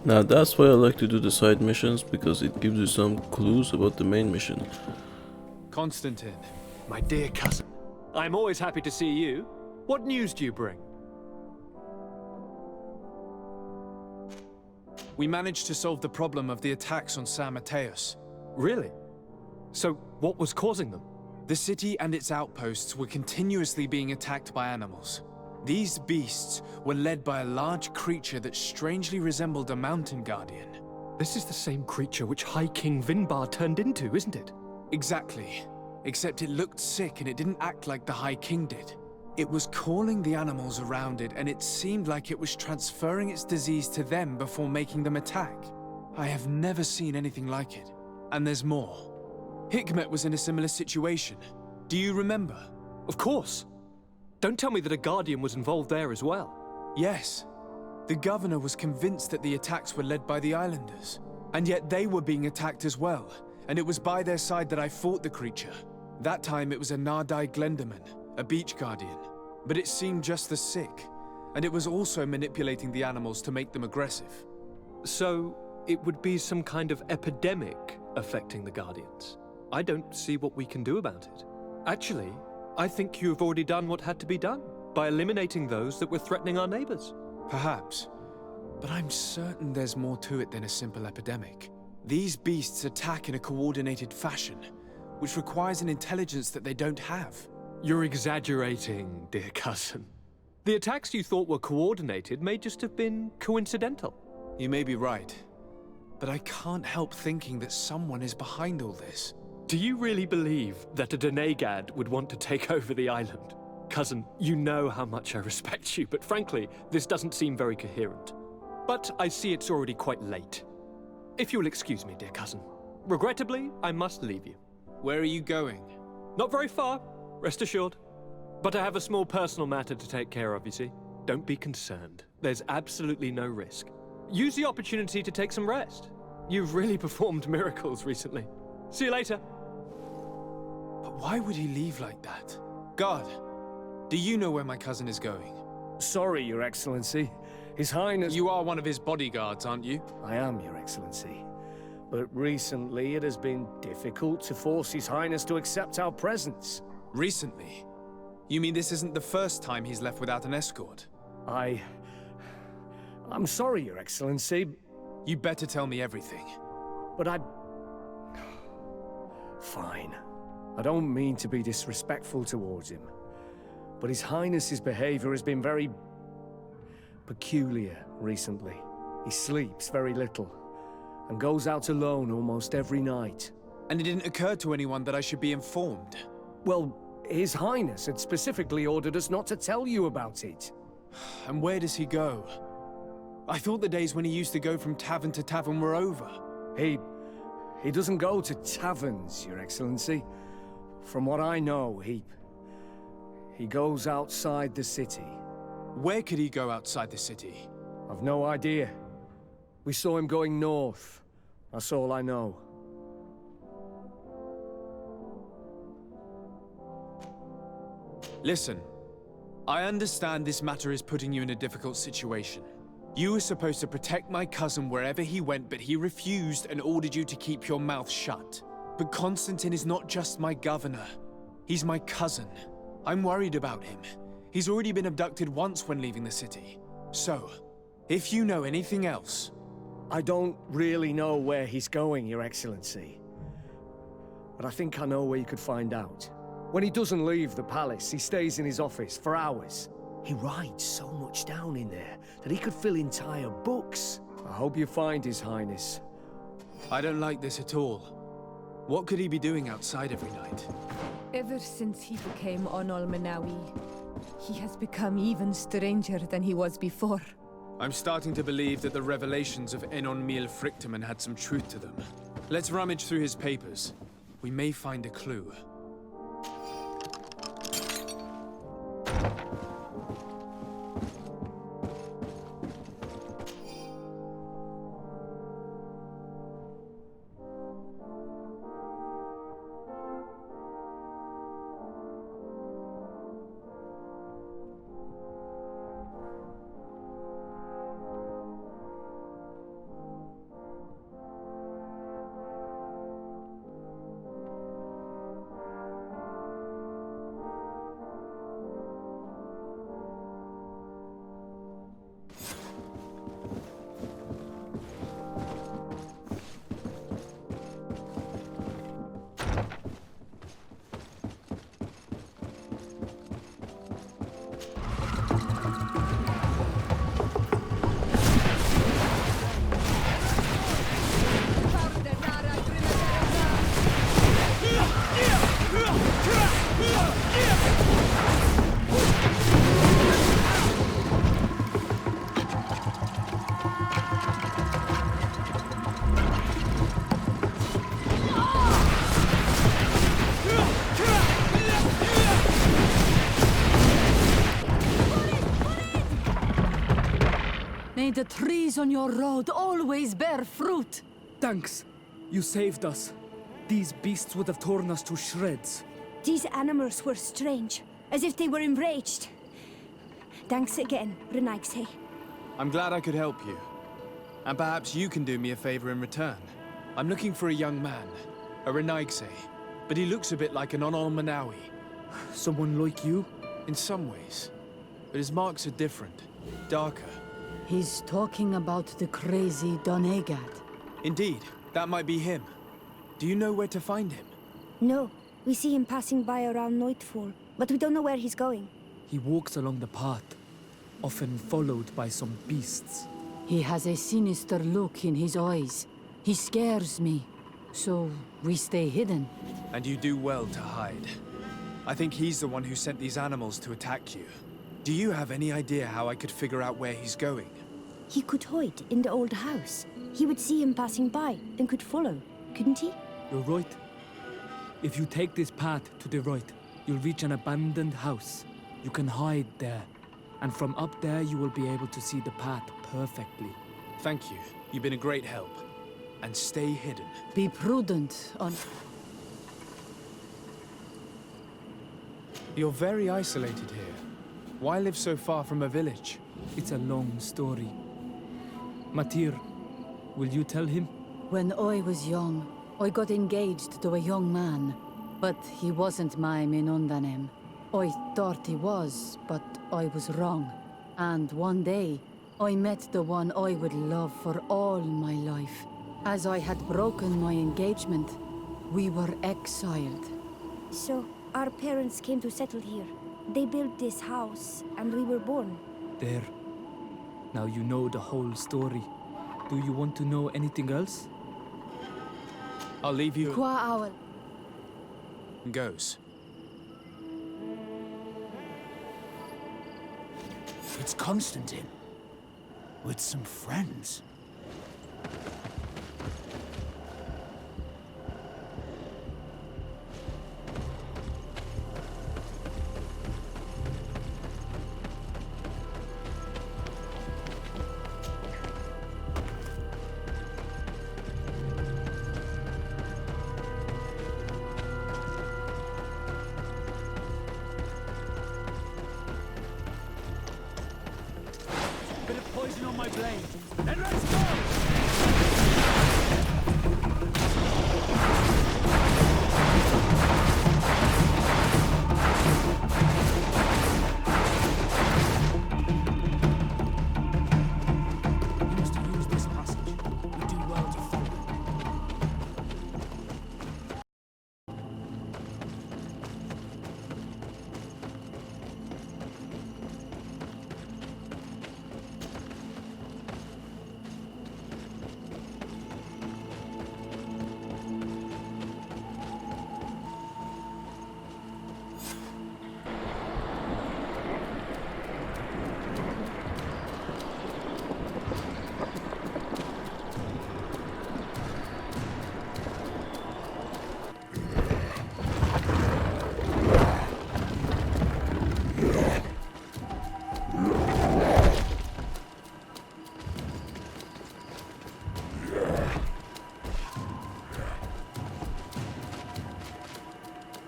Now that's why I like to do the side missions, because it gives you some clues about the main mission. Constantine, my dear cousin. I'm always happy to see you. What news do you bring? We managed to solve the problem of the attacks on San Mateus. Really? So, what was causing them? The city and its outposts were continuously being attacked by animals. These beasts were led by a large creature that strangely resembled a mountain guardian. This is the same creature which High King Vinbar turned into, isn't it? Exactly. Except it looked sick and it didn't act like the High King did. It was calling the animals around it, and it seemed like it was transferring its disease to them before making them attack. I have never seen anything like it. And there's more. Hikmet was in a similar situation. Do you remember? Of course. Don't tell me that a Guardian was involved there as well. Yes. The governor was convinced that the attacks were led by the islanders. And yet they were being attacked as well. And it was by their side that I fought the creature. That time it was a Nardai Glenderman, a beach guardian. But it seemed just as sick. And it was also manipulating the animals to make them aggressive. So, it would be some kind of epidemic affecting the Guardians. I don't see what we can do about it. Actually, I think you've already done what had to be done, by eliminating those that were threatening our neighbors. Perhaps. But I'm certain there's more to it than a simple epidemic. These beasts attack in a coordinated fashion, which requires an intelligence that they don't have. You're exaggerating, dear cousin. The attacks you thought were coordinated may just have been coincidental. You may be right. But I can't help thinking that someone is behind all this. Do you really believe that a Denegad would want to take over the island? Cousin, you know how much I respect you, but frankly, this doesn't seem very coherent. But I see it's already quite late. If you'll excuse me, dear cousin. Regrettably, I must leave you. Where are you going? Not very far, rest assured. But I have a small personal matter to take care of, you see. Don't be concerned. There's absolutely no risk. Use the opportunity to take some rest. You've really performed miracles recently. See you later. But why would he leave like that? Guard, do you know where my cousin is going? Sorry, Your Excellency. His Highness... You are one of his bodyguards, aren't you? I am, Your Excellency. But recently it has been difficult to force His Highness to accept our presence. Recently? You mean this isn't the first time he's left without an escort? I'm sorry, Your Excellency. You better tell me everything. But Fine. I don't mean to be disrespectful towards him. But His Highness's behavior has been very... peculiar recently. He sleeps very little, and goes out alone almost every night. And it didn't occur to anyone that I should be informed? Well, His Highness had specifically ordered us not to tell you about it. And where does he go? I thought the days when he used to go from tavern to tavern were over. He doesn't go to taverns, Your Excellency. From what I know, he goes outside the city. Where could he go outside the city? I've no idea. We saw him going north. That's all I know. Listen, I understand this matter is putting you in a difficult situation. You were supposed to protect my cousin wherever he went, but he refused and ordered you to keep your mouth shut. But Constantine is not just my governor. He's my cousin. I'm worried about him. He's already been abducted once when leaving the city. So, if you know anything else... I don't really know where he's going, Your Excellency. But I think I know where you could find out. When he doesn't leave the palace, he stays in his office for hours. He writes so much down in there that he could fill entire books. I hope you find His Highness. I don't like this at all. What could he be doing outside every night? Ever since he became Onol Manawi, he has become even stranger than he was before. I'm starting to believe that the revelations of Enon Miel Frichtemann had some truth to them. Let's rummage through his papers. We may find a clue. May the trees on your road always bear fruit. Thanks. You saved us. These beasts would have torn us to shreds. These animals were strange, as if they were enraged. Thanks again, Renaigse. I'm glad I could help you. And perhaps you can do me a favor in return. I'm looking for a young man, a Renaigse, but he looks a bit like an Onol Manawi. Someone like you? In some ways. But his marks are different, darker. He's talking about the crazy Doneigad. Indeed, that might be him. Do you know where to find him? No, we see him passing by around nightfall, but we don't know where he's going. He walks along the path, often followed by some beasts. He has a sinister look in his eyes. He scares me. So we stay hidden. And you do well to hide. I think he's the one who sent these animals to attack you. Do you have any idea how I could figure out where he's going? He could hide in the old house. He would see him passing by, then could follow, couldn't he? You're right. If you take this path to the right, you'll reach an abandoned house. You can hide there. And from up there, you will be able to see the path perfectly. Thank you. You've been a great help. And stay hidden. Be prudent on... You're very isolated here. Why live so far from a village? It's a long story. Matir, will you tell him? When I was young, I got engaged to a young man. But he wasn't my Minundanem. I thought he was, but I was wrong. And one day, I met the one I would love for all my life. As I had broken my engagement, we were exiled. So, our parents came to settle here. They built this house, and we were born. There. Now you know the whole story. Do you want to know anything else? I'll leave you... Qua owl. Goes. It's Constantine. With some friends. Bit of poison on my blade. Then let's go! You must use this passage. You do well to follow.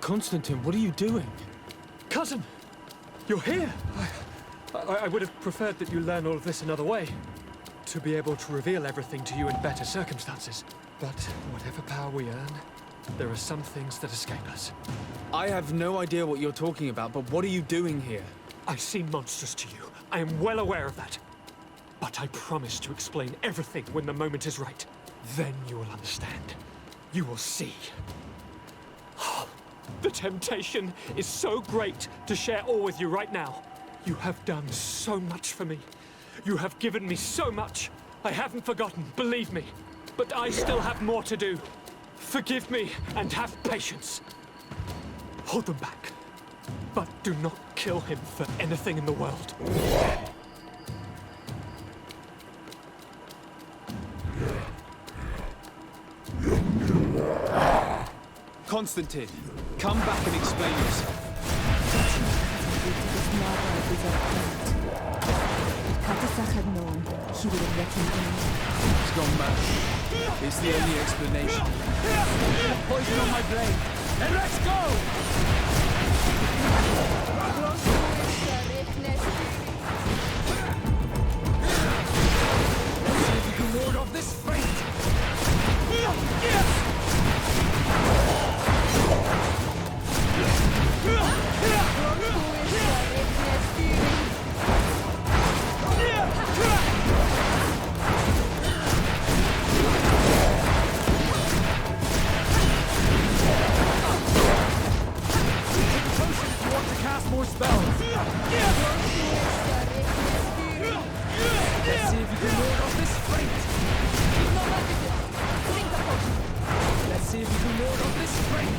Constantine, what are you doing? Cousin! You're here! I would have preferred that you learn all of this another way. To be able to reveal everything to you in better circumstances. But whatever power we earn, there are some things that escape us. I have no idea what you're talking about, but what are you doing here? I seem monstrous to you. I am well aware of that. But I promise to explain everything when the moment is right. Then you will understand. You will see. The temptation is so great to share all with you right now. You have done so much for me. You have given me so much. I haven't forgotten, believe me. But I still have more to do. Forgive me and have patience. Hold them back. But do not kill him for anything in the world. Constantine, come back and explain yourself. Cut us Isaac had known, he would have let him in. He's gone mad. It's the only explanation. Poison on my blade. And let's go! Let's see if you can ward off this fate. More spells. Let's see if you can ward off this fate. Let's see if you can ward off this fate.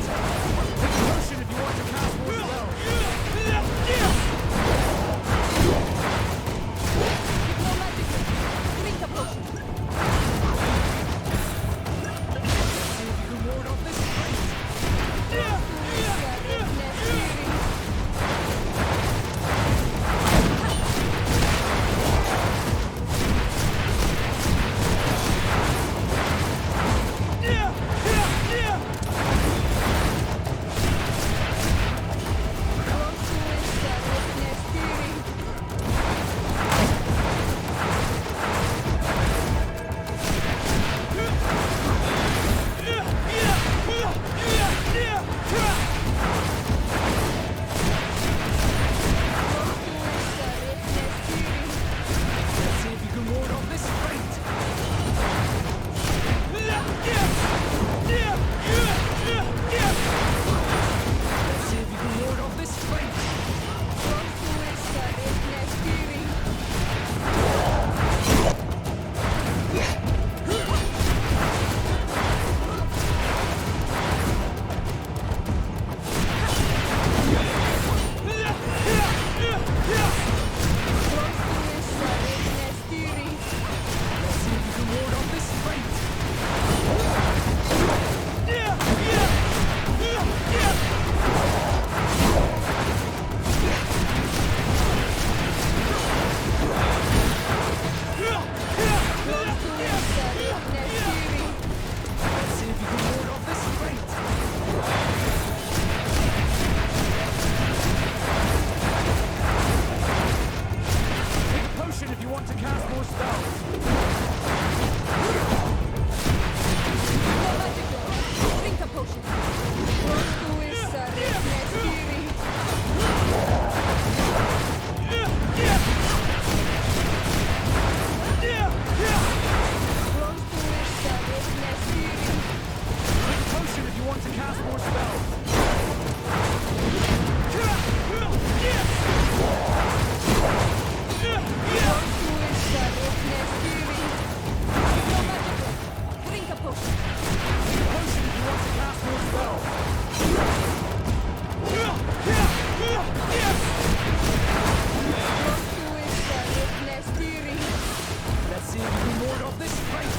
Take a potion if you want to cast more spells. Drink a potion. Let's see if you can ward off this fate.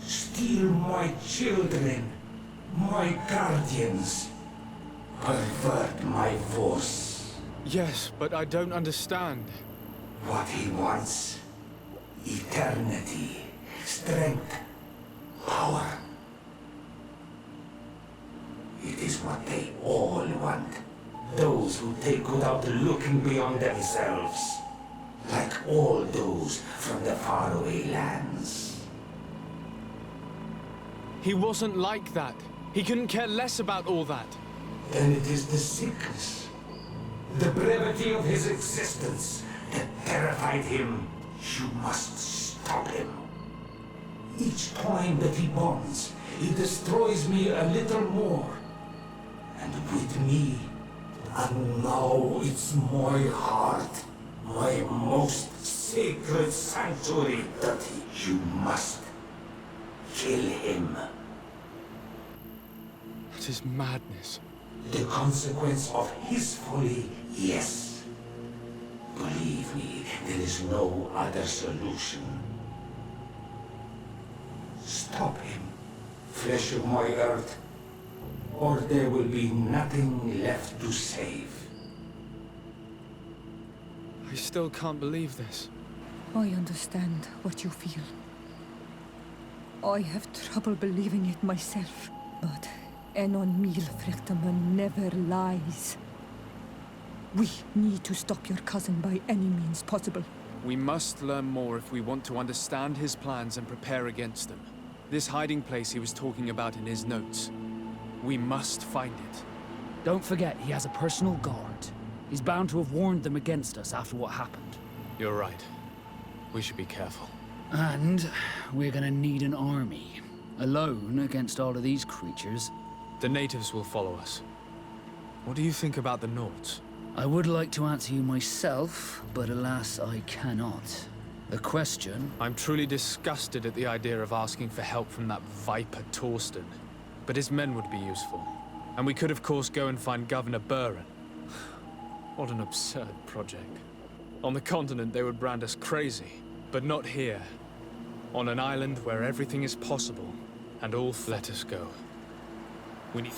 Steal my children, my guardians. Pervert my force. Yes, but I don't understand. What he wants. Eternity, strength, power. It is what they all want. Those who take without looking beyond themselves. Like all those from the faraway lands. He wasn't like that. He couldn't care less about all that. Then it is the sickness, the brevity of his existence that terrified him. You must stop him. Each time that he bonds, he destroys me a little more. And with me, and now it's my heart, my most sacred sanctuary, that you must kill him. That is madness. The consequence of his folly, yes. Believe me, there is no other solution. Stop him, flesh of my earth, or there will be nothing left to save. I still can't believe this. I understand what you feel. I have trouble believing it myself, but Enon Mílfrechtaman never lies. We need to stop your cousin by any means possible. We must learn more if we want to understand his plans and prepare against them. This hiding place he was talking about in his notes. We must find it. Don't forget, he has a personal guard. He's bound to have warned them against us after what happened. You're right. We should be careful. And we're gonna need an army. Alone against all of these creatures. The natives will follow us. What do you think about the Nords? I would like to answer you myself, but alas, I cannot. The question... I'm truly disgusted at the idea of asking for help from that viper Torsten. But his men would be useful. And we could of course go and find Governor Buren. What an absurd project. On the continent they would brand us crazy, but not here. On an island where everything is possible, and all let us go. We need...